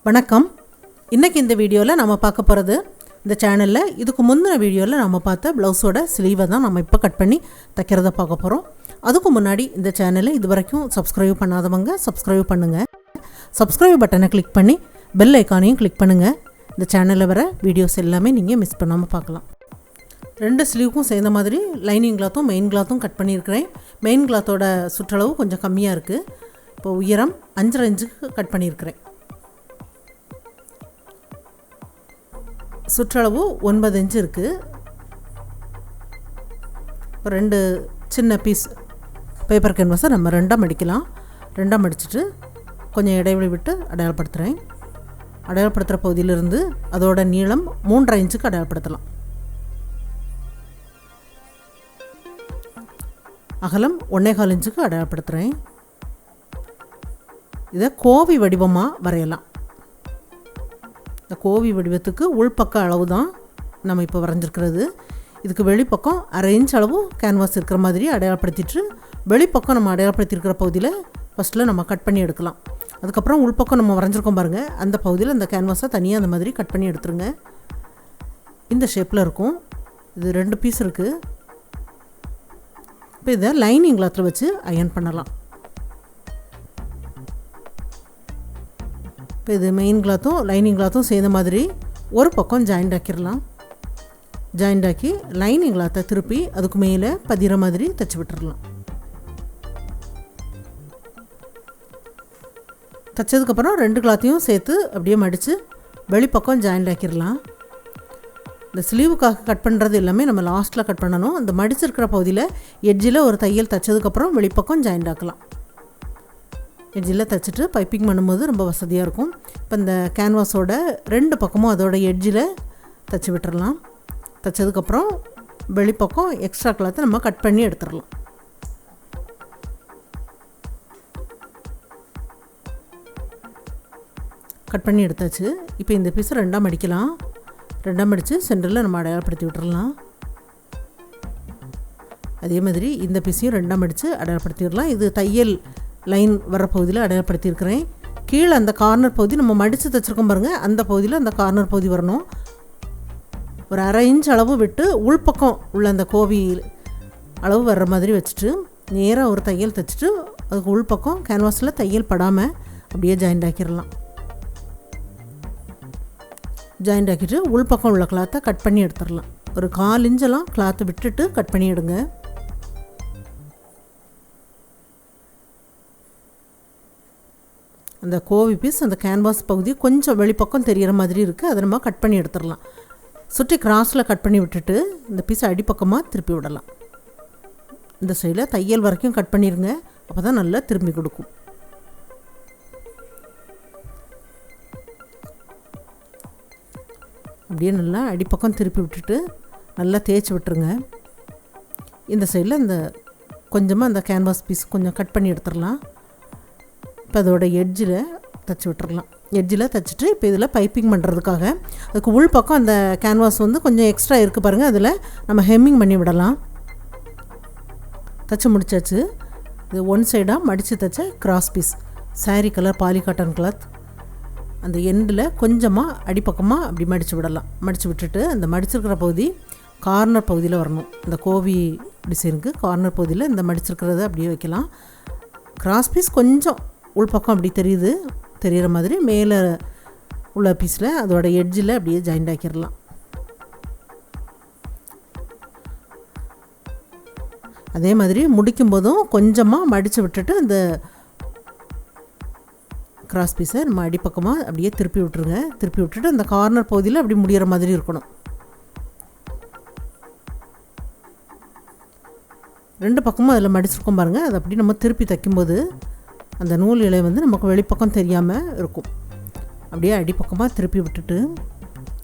வணக்கம். இன்றைக்கி இந்த வீடியோவில் நம்ம பார்க்க போகிறது, இந்த சேனலில் இதுக்கு முந்தின வீடியோவில் நம்ம பார்த்த ப்ளவுஸோட ஸ்லீவை தான் நம்ம இப்போ கட் பண்ணி தைக்கிறத பார்க்க போகிறோம். அதுக்கு முன்னாடி இந்த சேனலை இது வரைக்கும் சப்ஸ்கிரைப் பண்ணாதவங்க சப்ஸ்கிரைப் பண்ணுங்கள். சப்ஸ்கிரைப் பட்டனை கிளிக் பண்ணி பெல் ஐக்கானையும் கிளிக் பண்ணுங்கள். இந்த சேனலில் வர வீடியோஸ் எல்லாமே நீங்கள் மிஸ் பண்ணாமல் பார்க்கலாம். ரெண்டு ஸ்லீவுக்கும் சேர்ந்த மாதிரி லைனிங் கிளாத்தும் மெயின் கிளாத்தும் கட் பண்ணியிருக்கிறேன். மெயின் கிளாத்தோட சுற்றளவு கொஞ்சம் கம்மியாக இருக்குது. இப்போ உயரம் 5.5 இன்ச்சுக்கு கட் பண்ணியிருக்கிறேன். சுற்றளவு 9 இன்ச்சு இருக்குது. ரெண்டு சின்ன பீஸ் பேப்பர் கேன்வாஸை நம்ம ரெண்டாக மடிக்கலாம். ரெண்டாக மடிச்சுட்டு கொஞ்சம் இடைவெளி விட்டு அடையாளப்படுத்துகிறேன். அடையாளப்படுத்துகிற பகுதியிலிருந்து அதோட நீளம் 3.5 இன்ச்சுக்கு அடையாளப்படுத்தலாம். அகலம் 1.25 இன்ச்சுக்கு அடையாளப்படுத்துகிறேன். இதை கோவி வடிவமாக வரையலாம். இந்த கோவி வடிவத்துக்கு உள்பக்க அளவு தான் நம்ம இப்போ வரைஞ்சிருக்கிறது. இதுக்கு வெளிப்பக்கம் 1/2 இன்ச் அளவு கேன்வாஸ் இருக்கிற மாதிரி அடையாளப்படுத்திட்டு, வெளிப்பக்கம் நம்ம அடையாளப்படுத்தியிருக்கிற பகுதியில் ஃபஸ்ட்டில் நம்ம கட் பண்ணி எடுக்கலாம். அதுக்கப்புறம் உள்பக்கம் நம்ம வரைஞ்சிருக்கோம் பாருங்கள், அந்த பகுதியில் அந்த கேன்வாஸை தனியாக அந்த மாதிரி கட் பண்ணி எடுத்துருங்க. இந்த ஷேப்பில் இருக்கும். இது 2 பீஸ் இருக்குது. இப்போ இதை லைனிங் கிளாத்தில் வச்சு அயர்ன் பண்ணலாம். இப்போ இது மெயின் கிளாத்தும் லைனிங் கிளாத்தும் சேர்ந்த மாதிரி ஒரு பக்கம் ஜாயிண்ட் ஆக்கிடலாம். ஜாயிண்ட் ஆக்கி லைனிங் கிளாத்தை திருப்பி அதுக்கு மேலே பதிகிற மாதிரி தைச்சி விட்டுடலாம். தைச்சதுக்கப்புறம் 2 கிளாத்தையும் சேர்த்து அப்படியே மடித்து வெளிப்பக்கம் ஜாயிண்ட் ஆக்கிடலாம். இந்த ஸ்லீவுக்காக கட் பண்ணுறது எல்லாமே நம்ம லாஸ்ட்டில் கட் பண்ணணும். அந்த மடிச்சிருக்கிற பகுதியில் எட்ஜில் ஒரு தையல் தைச்சதுக்கப்புறம் வெளிப்பக்கம் ஜாயிண்ட் ஆக்கலாம். எட்ஜில் தைச்சிட்டு பைப்பிங் பண்ணும்போது ரொம்ப வசதியாக இருக்கும். இப்போ இந்த கேன்வாஸோட 2 பக்கமும் அதோட எட்ஜில் தைச்சி விட்டுறலாம். தைச்சதுக்கப்புறம் வெளிப்பக்கம் எக்ஸ்ட்ரா கிளாத்தை நம்ம கட் பண்ணி எடுத்துடலாம். கட் பண்ணி எடுத்தாச்சு. இப்போ இந்த பீஸை 2ஆக மடிக்கலாம். 2ஆக மடித்து சென்டரில் நம்ம அடையாளப்படுத்தி விட்டுறலாம். அதே மாதிரி இந்த பீஸையும் 2ஆக மடித்து அடையாளப்படுத்திடலாம். இது தையல் லைன் வர பகுதியில் அடையாளப்படுத்தியிருக்கிறேன். கீழே அந்த கார்னர் பகுதி நம்ம மடித்து தைச்சிருக்கோம் பாருங்கள், அந்த பகுதியில் அந்த கார்னர் பகுதி வரணும். ஒரு 1/2 இன்ச் அளவு விட்டு உள்பக்கம் உள்ள அந்த கோவி அளவு வர்ற மாதிரி வச்சுட்டு நேராக ஒரு தையல் தைச்சிட்டு அதுக்கு உள்பக்கம் கேன்வாஸில் தையல் படாமல் அப்படியே ஜாயிண்ட் ஆக்கிடலாம். ஜாயிண்ட் ஆக்கிட்டு உள்பக்கம் உள்ள கிளாத்தை கட் பண்ணி எடுத்துடலாம். ஒரு 1/4 இன்ச்செல்லாம் கிளாத்தை விட்டுட்டு கட் பண்ணி எடுங்க. அந்த கோவி பீஸ் அந்த கேன்வாஸ் பகுதி கொஞ்சம் வெளிப்பக்கம் தெரிகிற மாதிரி இருக்குது. அதை நம்ம கட் பண்ணி எடுத்துடலாம். சுற்றி கிராஸில் கட் பண்ணி விட்டுட்டு இந்த பீஸை அடிப்பக்கமாக திருப்பி விடலாம். இந்த சைடில் தையல் வரைக்கும் கட் பண்ணிடுங்க. அப்போ தான் நல்லா திரும்பி கொடுக்கும். அப்படியே நல்லா அடிப்பக்கம் திருப்பி விட்டுட்டு நல்லா தேய்ச்சி விட்டுருங்க. இந்த சைடில் இந்த கொஞ்சமாக அந்த கேன்வாஸ் பீஸ் கொஞ்சம் கட் பண்ணி எடுத்துடலாம். இப்போ அதோட எட்ஜில் தைச்சி விட்டுறலாம். எட்ஜில் தைச்சிட்டு இப்போ இதில் பைப்பிங் பண்ணுறதுக்காக அதுக்கு உள் பக்கம் அந்த கேன்வாஸ் வந்து கொஞ்சம் எக்ஸ்ட்ரா இருக்குது பாருங்கள், அதில் நம்ம ஹெம்மிங் பண்ணி விடலாம். தைச்சி முடிச்சாச்சு. இது 1 சைடாக மடித்து தைச்ச cross piece saree colour poly cotton cloth. அந்த எண்டில் கொஞ்சமாக அடிப்பக்கமாக அப்படி மடித்து விடலாம். மடித்து விட்டுட்டு அந்த மடிச்சிருக்கிற பகுதி கார்னர் பகுதியில் வரணும். இந்த கோவி டிசைனுக்கு கார்னர் பகுதியில் இந்த மடிச்சிருக்கிறத அப்படியே வைக்கலாம். கிராஸ் பீஸ் கொஞ்சம் உள்பக்கம் அப்படி தெரிகிற மாதிரி மேலே உள்ள பீஸில் அதோட எட்ஜில் அப்படியே ஜாயிண்ட் ஆக்கிடலாம். அதே மாதிரி முடிக்கும் போதும் கொஞ்சமாக மடித்து விட்டுட்டு அந்த கிராஸ் பீஸை நம்ம அடிப்பக்கமாக அப்படியே திருப்பி விட்டுருங்க. திருப்பி விட்டுட்டு அந்த கார்னர் பகுதியில் அப்படி முடிகிற மாதிரி இருக்கணும். 2 பக்கமும் அதில் மடிச்சிருக்கோம் பாருங்கள், அதை அப்படி நம்ம திருப்பி தைக்கும்போது அந்த நூல் இலை வந்து நமக்கு வெளிப்பக்கம் தெரியாமல் இருக்கும். அப்படியே அடிப்பக்கமாக திருப்பி விட்டுட்டு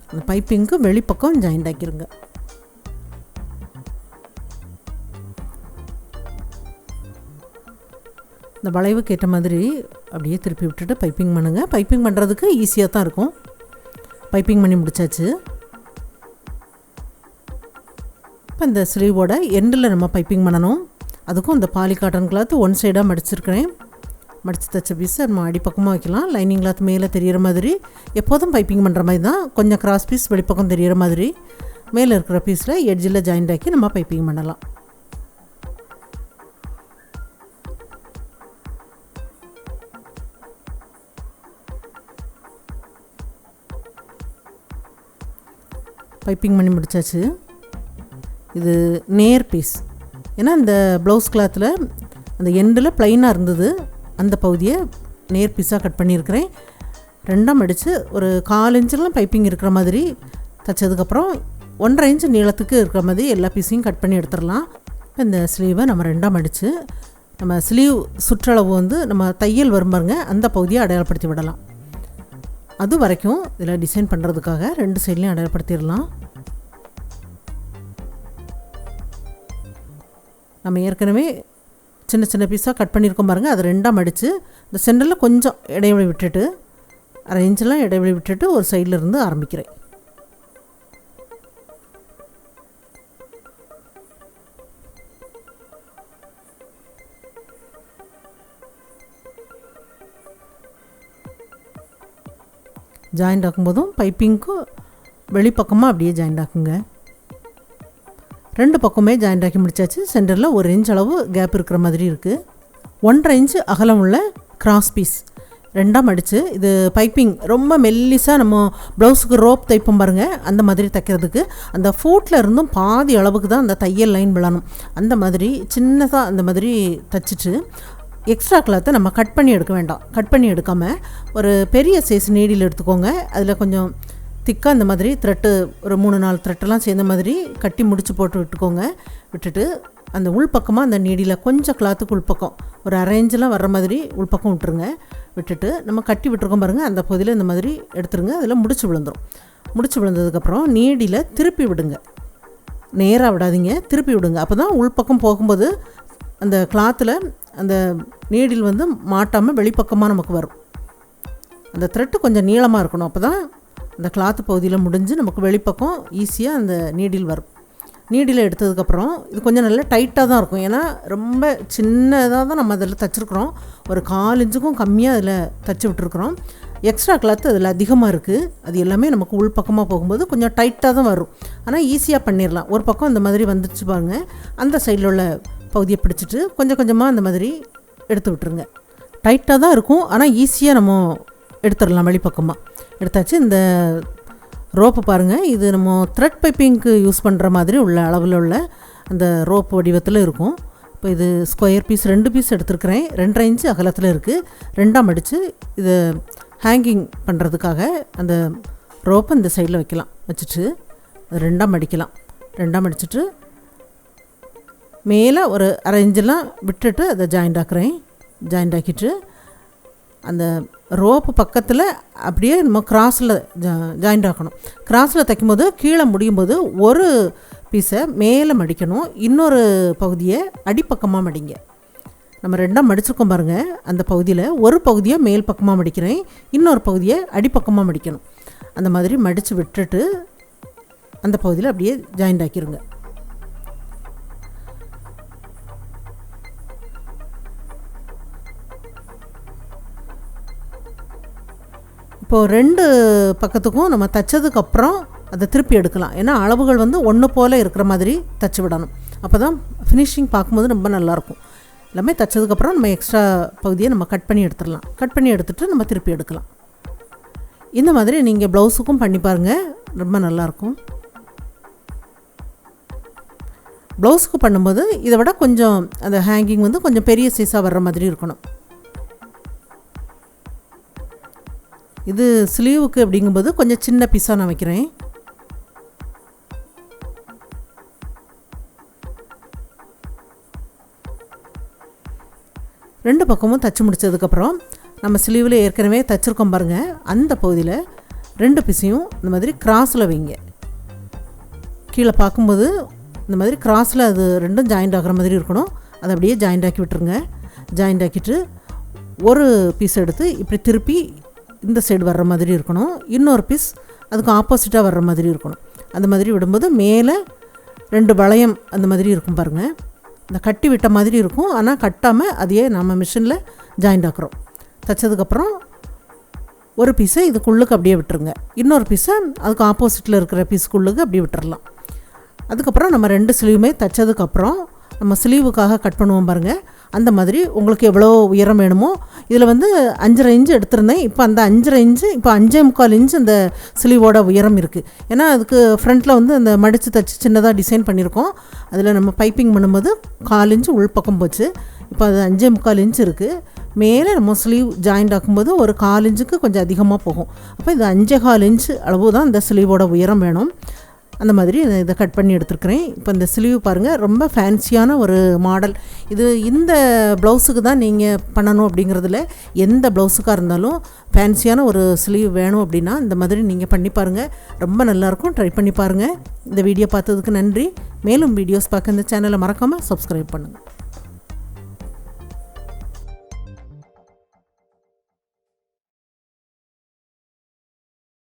அந்த பைப்பிங்க்கு வெளிப்பக்கம் ஜாயிண்ட் ஆக்கிருங்க. இந்த வளைவுக்கு ஏற்ற மாதிரி அப்படியே திருப்பி விட்டுட்டு பைப்பிங் பண்ணுங்கள். பைப்பிங் பண்ணுறதுக்கு ஈஸியாக தான் இருக்கும். பைப்பிங் பண்ணி முடித்தாச்சு. இப்போ இந்த ஸ்லீவோட எண்டில் நம்ம பைப்பிங் பண்ணணும். அதுக்கும் இந்த பாலி காட்டன் கிளாத் 1 சைடாக மடிச்சிருக்கிறேன். மடித்து தைச்ச பீஸை நம்ம அடிப்பக்கமாக வைக்கலாம். லைனிங் கிளாத் மேலே தெரிகிற மாதிரி, எப்போதும் பைப்பிங் பண்ணுற மாதிரி தான். கொஞ்சம் கிராஸ் பீஸ் வெளிப்பக்கம் தெரிகிற மாதிரி மேலே இருக்கிற பீஸில் எட்ஜில் ஜாயிண்ட் ஆக்கி நம்ம பைப்பிங் பண்ணலாம். பைப்பிங் பண்ணி முடித்தாச்சு. இது நேர் பீஸ். ஏன்னா இந்த ப்ளவுஸ் கிளாத்தில் அந்த எண்டில் ப்ளைனாக இருந்தது, அந்த பகுதியை நேர் பீஸாக கட் பண்ணியிருக்கிறேன். ரெண்டாம் அடித்து ஒரு 4 இன்ச்செலாம் பைப்பிங் இருக்கிற மாதிரி தைச்சதுக்கப்புறம் 1.5 இன்ச்சு நீளத்துக்கு இருக்கிற மாதிரி எல்லா பீஸையும் கட் பண்ணி எடுத்துடலாம். இந்த ஸ்லீவை நம்ம ரெண்டாம் அடித்து நம்ம ஸ்லீவ் சுற்றளவு வந்து நம்ம தையல் வரும் பாருங்க, அந்த பகுதியை அடையாளப்படுத்தி விடலாம். அது வரைக்கும் இதில் டிசைன் பண்ணுறதுக்காக 2 சைட்லையும் அடையாளப்படுத்திடலாம். நம்ம ஏற்கனவே சின்ன சின்ன பீஸாக கட் பண்ணியிருக்கோம் பாருங்கள், அதை ரெண்டாக மடித்து இந்த சென்டரில் கொஞ்சம் இடைவெளி விட்டுட்டு 1/2 இன்ச்செலாம் இடைவெளி விட்டுட்டு ஒரு சைடில் இருந்து ஆரம்பிக்கிறேன். ஜாயிண்ட் ஆக்கும்போதும் பைப்பிங்க்கும் வெளிப்பக்கமாக அப்படியே ஜாயிண்ட் ஆக்குங்க. 2 பக்கமே ஜாயிண்ட் ஆக்கி முடிச்சாச்சு. சென்டரில் 1 இன்ச் அளவு கேப் இருக்கிற மாதிரி இருக்குது. 1.5 இன்ச்சு அகலம் உள்ள கிராஸ் பீஸ் ரெண்டாக மடித்து, இது பைப்பிங் ரொம்ப மெல்லிஸாக நம்ம ப்ளவுஸுக்கு ரோப் தைப்போம் பாருங்கள், அந்த மாதிரி தைக்கிறதுக்கு அந்த ஃபூட்டில் இருந்தும் பாதி அளவுக்கு தான் அந்த தையல் லைன் விழணும். அந்த மாதிரி சின்னதாக அந்த மாதிரி தைச்சிட்டு எக்ஸ்ட்ரா கிளாத்தை நம்ம கட் பண்ணி எடுக்க வேண்டாம். கட் பண்ணி எடுக்காமல் ஒரு பெரிய சைஸ் நீடில் எடுத்துக்கோங்க. அதில் கொஞ்சம் திக்காக இந்த மாதிரி த்ரெட்டு ஒரு 3-4 த்ரெட்டெல்லாம் சேர்ந்த மாதிரி கட்டி முடிச்சு போட்டு விட்டுக்கோங்க. விட்டுட்டு அந்த உள்பக்கமாக அந்த நீடியில் கொஞ்சம் கிளாத்துக்கு உள்பக்கம் ஒரு 1/2 இன்ச்செலாம் வர்ற மாதிரி உள்பக்கம் விட்டுருங்க. விட்டுட்டு நம்ம கட்டி விட்டுருக்கோம் பாருங்கள், அந்த பகுதியில் இந்த மாதிரி எடுத்துருங்க. அதில் முடிச்சு விழுந்துடும். முடிச்சு விழுந்ததுக்கப்புறம் நீடியில் திருப்பி விடுங்க. நேராக விடாதீங்க, திருப்பி விடுங்க. அப்போ தான் உள்பக்கம் போகும்போது அந்த கிளாத்தில் அந்த நீடில் வந்து மாட்டாமல் வெளிப்பக்கமாக நமக்கு வரும். அந்த த்ரெட்டு கொஞ்சம் நீளமாக இருக்கணும். அப்போ தான் அந்த கிளாத்து பகுதியில் முடிஞ்சு நமக்கு வெளிப்பக்கம் ஈஸியாக அந்த நீடில் வரும். நீடில் எடுத்ததுக்கப்புறம் இது கொஞ்சம் நல்லா டைட்டாக தான் இருக்கும். ஏன்னா ரொம்ப சின்னதாக தான் நம்ம அதில் தைச்சிருக்கிறோம். ஒரு 4 இன்ச்சுக்கும் கம்மியாக அதில் தைச்சி விட்டுருக்குறோம். எக்ஸ்ட்ரா கிளாத்து அதில் அதிகமாக இருக்குது. அது எல்லாமே நமக்கு உள்பக்கமாக போகும்போது கொஞ்சம் டைட்டாக தான் வரும். ஆனால் ஈஸியாக பண்ணிடலாம். ஒரு பக்கம் இந்த மாதிரி வந்துடுச்சு பாருங்கள், அந்த சைடில் உள்ள பகுதியை பிடிச்சிட்டு கொஞ்சம் கொஞ்சமாக அந்த மாதிரி எடுத்து விட்டுருங்க. டைட்டாக தான் இருக்கும், ஆனால் ஈஸியாக நம்ம எடுத்துடலாம். வெளிப்பக்கமாக எடுத்தாச்சு. இந்த ரோப்பு பாருங்கள், இது நம்ம த்ரெட் பைப்பிங்க்கு யூஸ் பண்ணுற மாதிரி உள்ள அளவில் உள்ள அந்த ரோப் வடிவத்தில் இருக்கும். இப்போ இது ஸ்கொயர் பீஸ் 2 பீஸ் எடுத்துருக்கிறேன். 2.5 இன்ச்சு அகலத்தில் இருக்குது. ரெண்டாக மடித்து இதை ஹேங்கிங் பண்ணுறதுக்காக அந்த ரோப்பை இந்த சைடில் வைக்கலாம். வச்சுட்டு ரெண்டாக மடிக்கலாம். ரெண்டாக மடிச்சுட்டு மேலே ஒரு 1/2 இன்ச்செல்லாம் விட்டுட்டு அதை ஜாயிண்ட் ஆக்குறேன். ஜாயிண்ட் ஆக்கிட்டு அந்த ரோப்பு பக்கத்தில் அப்படியே நம்ம கிராஸில் ஜாயிண்ட் ஆக்கணும். கிராஸில் தைக்கும்போது கீழே முடியும்போது ஒரு பீஸை மேலே மடிக்கணும், இன்னொரு பகுதியை அடிப்பக்கமாக மடிங்க. நம்ம ரெண்டாக மடிச்சிருக்கோம் பாருங்கள், அந்த பகுதியில் ஒரு பகுதியை மேல் பக்கமாக மடிக்கிறேன், இன்னொரு பகுதியை அடிப்பக்கமாக மடிக்கணும். அந்த மாதிரி மடித்து விட்டுட்டு அந்த பகுதியில் அப்படியே ஜாயிண்ட் ஆக்கிடுங்க. இப்போது 2 பக்கத்துக்கும் நம்ம தைச்சதுக்கப்புறம் அதை திருப்பி எடுக்கலாம். ஏன்னா அளவுகள் வந்து ஒன்று போல் இருக்கிற மாதிரி தைச்சி விடணும். அப்போ தான் ஃபினிஷிங் பார்க்கும்போது ரொம்ப நல்லாயிருக்கும். எல்லாமே தைச்சதுக்கப்புறம் நம்ம எக்ஸ்ட்ரா பகுதியை நம்ம கட் பண்ணி எடுத்துடலாம். கட் பண்ணி எடுத்துகிட்டு நம்ம திருப்பி எடுக்கலாம். இந்த மாதிரி நீங்கள் ப்ளவுஸுக்கும் பண்ணி பாருங்கள், ரொம்ப நல்லாயிருக்கும். ப்ளவுஸுக்கு பண்ணும்போது இதை விட கொஞ்சம் அந்த ஹேங்கிங் வந்து கொஞ்சம் பெரிய சைஸாக வர்ற மாதிரி இருக்கணும். இது ஸ்லீவுக்கு அப்படிங்கும்போது கொஞ்சம் சின்ன பீஸாக நான் வைக்கிறேன். ரெண்டு பக்கமும் தச்சு முடித்ததுக்கப்புறம் நம்ம ஸ்லீவில் ஏற்கனவே தைச்சிருக்கோம் பாருங்கள், அந்த பகுதியில் 2 பீஸையும் இந்த மாதிரி கிராஸில் வைங்க. கீழே பார்க்கும்போது இந்த மாதிரி கிராஸில் அது ரெண்டும் ஜாயிண்ட் ஆகிற மாதிரி இருக்கணும். அதை அப்படியே ஜாயிண்ட் ஆக்கி விட்டுருங்க. ஜாயிண்ட் ஆக்கிட்டு ஒரு பீஸ் எடுத்து இப்படி திருப்பி இந்த சைடு வர்ற மாதிரி இருக்கணும். இன்னொரு பீஸ் அதுக்கு ஆப்போசிட்டாக வர்ற மாதிரி இருக்கணும். அந்த மாதிரி விடும்போது மேலே 2 வளையம் அந்த மாதிரி இருக்கும் பாருங்கள். இந்த கட்டி விட்ட மாதிரி இருக்கும், ஆனால் கட்டாமல் அதையே நம்ம மிஷினில் ஜாயிண்ட் ஆக்குறோம். தைச்சதுக்கப்புறம் ஒரு பீஸை இதுக்குள்ளுக்கு அப்படியே விட்டுருங்க, இன்னொரு பீஸை அதுக்கு ஆப்போசிட்டில் இருக்கிற பீஸுக்குள்ளுக்கு அப்படியே விட்டுறலாம். அதுக்கப்புறம் நம்ம 2 ஸ்லீவுமே தைச்சதுக்கப்புறம் நம்ம ஸ்லீவுக்காக கட் பண்ணுவோம் பாருங்கள், அந்த மாதிரி உங்களுக்கு எவ்வளோ உயரம் வேணுமோ. இதில் வந்து 5.5 இன்ச்சு எடுத்திருந்தேன், இப்போ அந்த 5.5 இன்ச்சு இப்போ 5.25 இன்ச்சு அந்த ஸ்லீவோட உயரம் இருக்குது. ஏன்னா அதுக்கு ஃப்ரண்ட்டில் வந்து அந்த மடித்து தைச்சி சின்னதாக டிசைன் பண்ணியிருக்கோம். அதில் நம்ம பைப்பிங் பண்ணும்போது 1/4 இன்ச்சு உள்பக்கம் போச்சு. இப்போ அது 5.25 இன்ச்சு இருக்குது. மேலே நம்ம ஸ்லீவ் ஜாயிண்ட் ஆக்கும்போது ஒரு 1/4 இன்ச்சுக்கு கொஞ்சம் அதிகமாக போகும். அப்போ இது 5.25 இன்ச்சு அளவு தான் இந்த ஸ்லீவோட உயரம் வேணும். அந்த மாதிரி இதை கட் பண்ணி எடுத்துருக்கிறேன். இப்போ இந்த ஸ்லீவ் பாருங்கள், ரொம்ப ஃபேன்சியான ஒரு மாடல். இது இந்த ப்ளவுஸுக்கு தான் நீங்கள் பண்ணணும் அப்படிங்கிறதுல, எந்த ப்ளவுஸுக்காக இருந்தாலும் ஃபேன்சியான ஒரு ஸ்லீவ் வேணும் அப்படின்னா இந்த மாதிரி நீங்கள் பண்ணி பாருங்கள், ரொம்ப நல்லாயிருக்கும். ட்ரை பண்ணி பாருங்கள். இந்த வீடியோ பார்த்ததுக்கு நன்றி. மேலும் வீடியோஸ் பார்க்க இந்த சேனலை மறக்காமல் சப்ஸ்கிரைப் பண்ணுங்கள்.